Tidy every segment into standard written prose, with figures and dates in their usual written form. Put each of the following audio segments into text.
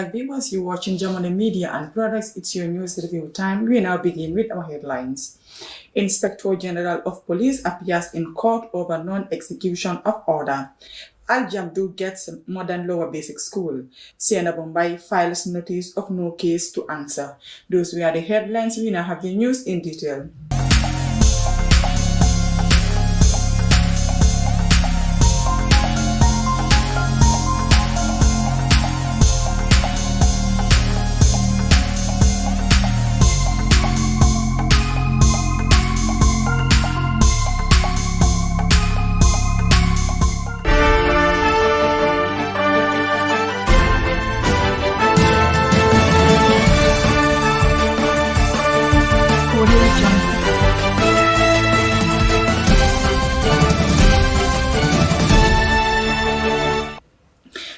back, viewers. You're watching Germany Media and Products. It's your news review time. We now begin with our headlines. Inspector General of Police appears in court over non-execution of order. Al-Jamdu gets modern lower basic school. Siena Bombay files notice of no case to answer. Those were the headlines. We now have the news in detail.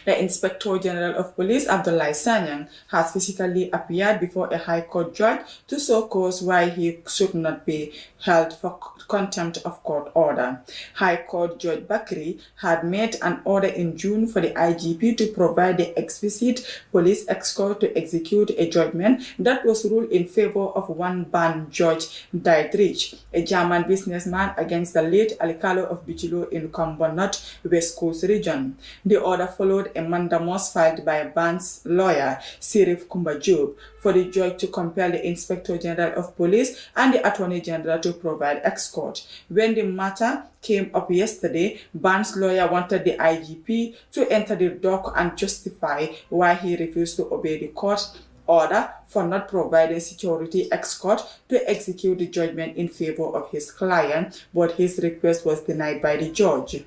The Inspector General of Police, Abdullahi Sanyang, has physically appeared before a High Court judge to show cause why he should not be held for contempt of court order. High Court Judge Bakri had made an order in June for the IGP to provide the explicit police escort to execute a judgment that was ruled in favor of one ban Judge Dietrich, a German businessman, against the late Alikalo of Bijilo in Kombonot, West Coast region. The order followed a mandamus filed by Ban's lawyer, Sirif Kumbajob, for the judge to compel the Inspector General of Police and the Attorney General to provide escort. When the matter came up yesterday, Ban's lawyer wanted the IGP to enter the dock and justify why he refused to obey the court order for not providing security escort to execute the judgment in favor of his client, but his request was denied by the judge.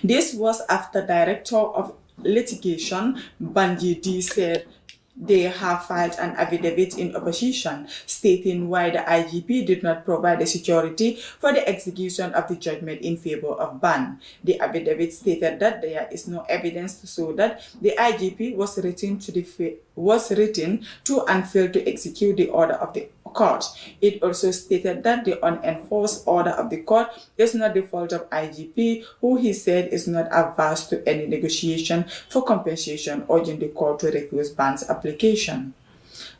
This was after Director of Litigation Banji D said they have filed an affidavit in opposition stating why the IGP did not provide the security for the execution of the judgment in favor of Ban. The affidavit stated that there is no evidence to show that the IGP was written to and failed to execute the order of the court. It also stated that the unenforced order of the court is not the fault of IGP, who he said is not averse to any negotiation for compensation, urging the court to refuse Ban's application.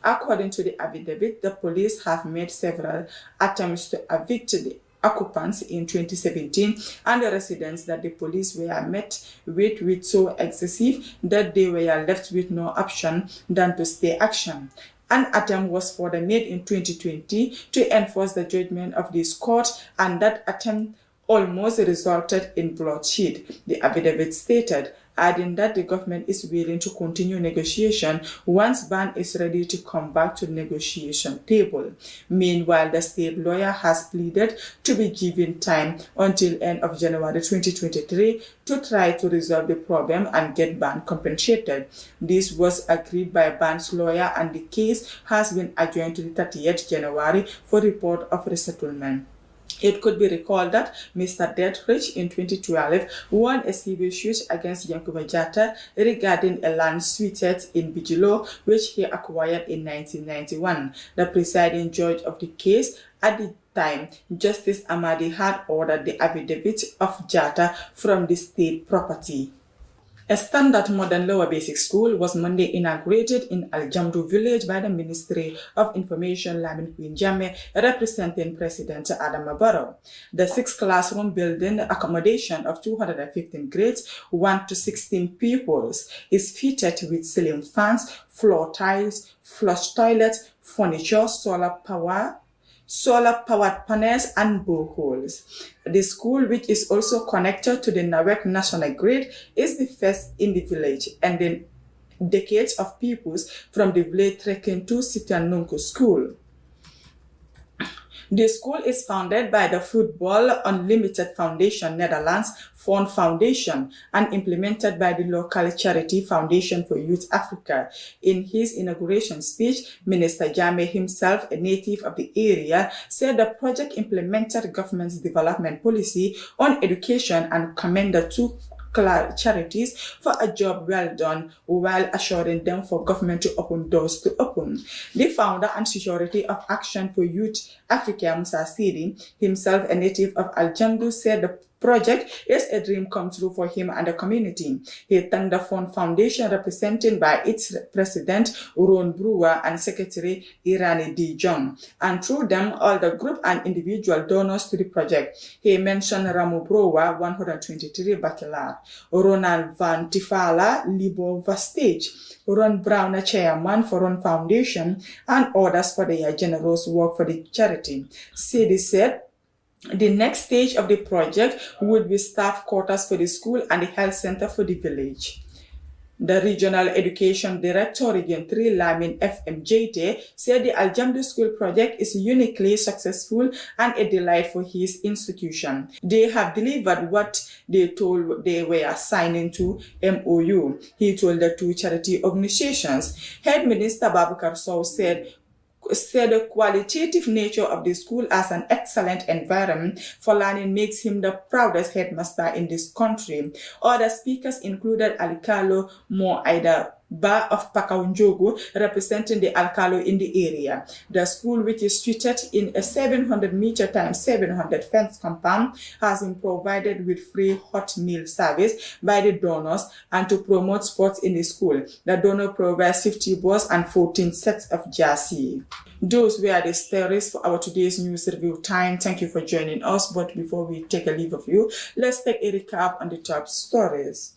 According to the affidavit, the police have made several attempts to evict the occupants in 2017, and the residents that the police were met with so excessive that they were left with no option than to stay action. An attempt was further made in 2020 to enforce the judgment of this court, and that attempt almost resulted in bloodshed, the affidavit stated, adding that the government is willing to continue negotiation once Ban is ready to come back to the negotiation table. Meanwhile, the state lawyer has pleaded to be given time until end of January 2023 to try to resolve the problem and get Ban compensated. This was agreed by Ban's lawyer, and the case has been adjourned to the 30th January for report of resettlement. It could be recalled that Mr. Dietrich in 2012 won a civil suit against Yankuba Jatta regarding a land suited in Bijilo, which he acquired in 1991. The presiding judge of the case at the time, Justice Amadi, had ordered the affidavit of Jatta from the state property. A standard modern lower basic school was Monday inaugurated in Al-Jamdu village by the Ministry of Information Lamin Queen Jammeh, representing President Adama Barrow. The 6-classroom building, accommodation of 215 grades, 1 to 16 pupils, is fitted with ceiling fans, floor tiles, flush toilets, furniture, solar-powered panels, and boreholes. The school, which is also connected to the Nawek National Grid, is the first in the village, and then decades of pupils from the village trekking to Sitianunku School. The school is founded by the Football Unlimited Foundation Netherlands Fund Foundation and implemented by the local charity Foundation for Youth Africa. In his inauguration speech, Minister Jammeh, himself a native of the area, said the project implemented government's development policy on education and commended two charities for a job well done, while assuring them for government to open doors to open. The founder and security of Action for Youth Africa, Musa Sidi, himself a native of Al-Jamdu, said the project is a dream come true for him and the community. He thanked the Fund Foundation represented by its president Ron Brewer and secretary Irani D. Jong, and through them all the group and individual donors to the project. He mentioned Ramu Brewer, 123 Bacalar, Ronald Van Tifala, Libo Vastage, Ron Brown, a chairman for Ron Foundation, and others for their generous work for the charity. Sidi said the next stage of the project would be staff quarters for the school and the health center for the village. The Regional Education Director, Region 3, Lamin FMJT, said the Aljamdu School project is uniquely successful and a delight for his institution. They have delivered what they told they were signing to MOU, he told the two charity organizations. Head Minister Babakar Sow said the qualitative nature of the school as an excellent environment for learning makes him the proudest headmaster in this country. Other speakers included Alikalo Mo Aida Ba of Pakaunjogu, representing the Alkalo in the area. The school, which is situated in a 700-meter times 700 fence compound, has been provided with free hot meal service by the donors, and to promote sports in the school, the donor provides 50 balls and 14 sets of jersey. Those were the stories for our today's news review time. Thank you for joining us. But before we take a leave of you, let's take a recap on the top stories.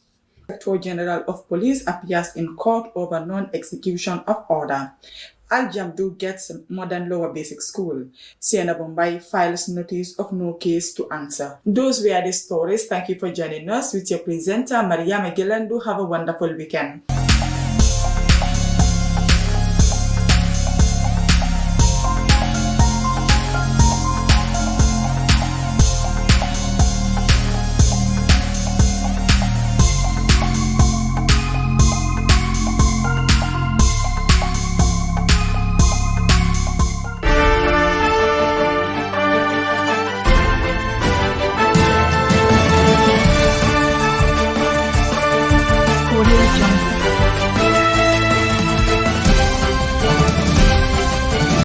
Inspector General of Police appears in court over non-execution of order. Aljamdu gets modern lower basic school. Siena Bombay files notice of no case to answer. Those were the stories. Thank you for joining us with your presenter, Maria Magellan. Do have a wonderful weekend.